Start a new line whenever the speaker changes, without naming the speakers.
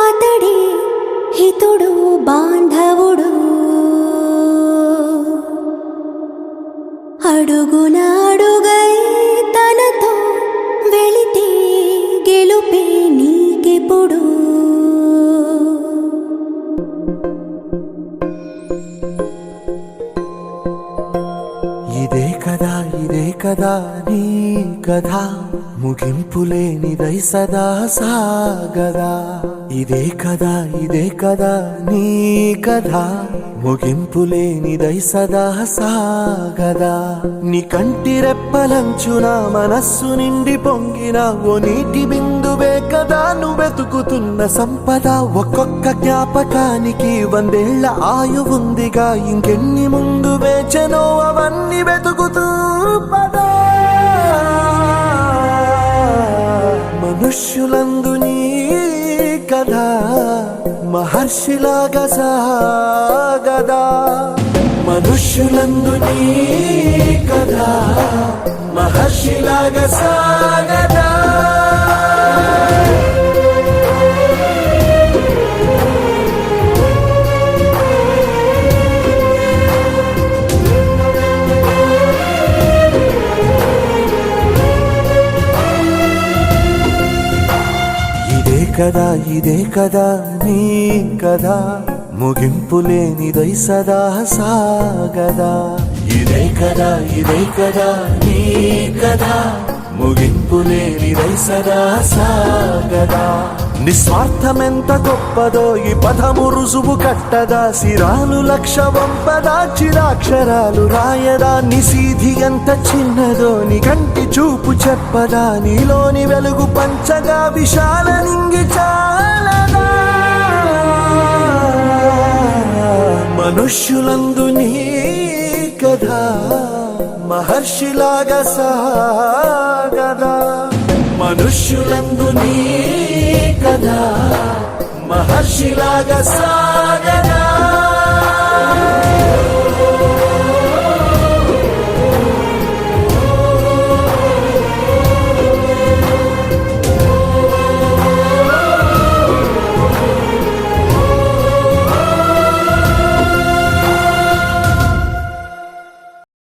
అతడే హితుడు బాంధవుడు అడుగున అడుగై తనతో వెళితే గెలుపే నీకెప్పుడు
ఇదే కదా నీ కథ ముగింపులేనిదై సదా సాగదా ఇదే కదా నీ కథ ముగింపులేనిదై సదా సాగదా నీ కంటి రెప్పలంచున మనస్సు నిండి పొంగిన ఓ నీటి బిందువే కదా నువ్వెతుకుతున్న సంపద ఒక్కొక్క జ్ఞాపకానికి 100 ఏళ్ల ఆయువుందిగా ఇంకెన్ని ముందు వేచనో అవన్నీ వెతుకుతూ పదా మనుష్యులందు నీ కథ మహర్షిలాగా సాగదా మనుష్యులందు నీ కథ మహర్షిలాగా సాగదా ఇదే కదా నీ కథ ముగింపులేనిదై సదా సాగదా ఇదే కదా నీ కథ ముగింపులేనిదై సదా సాగదా నిస్వార్థమెంత గొప్పదో ఈ పదము రుజువు కట్టదా సిరాలు లక్ష వంపదా చిరాక్షరాలు రాయదా నిసీధి ఎంత చిన్నదో నీ కంటి చూపు చెప్పదా నీలోని వెలుగు పంచగా విశాల నింగి చాలదా మనుష్యులందు నీ కథ మహర్షిలాగా సాగదా మనుష్యులందు నీ కథ మహర్షిలాగా సాగదా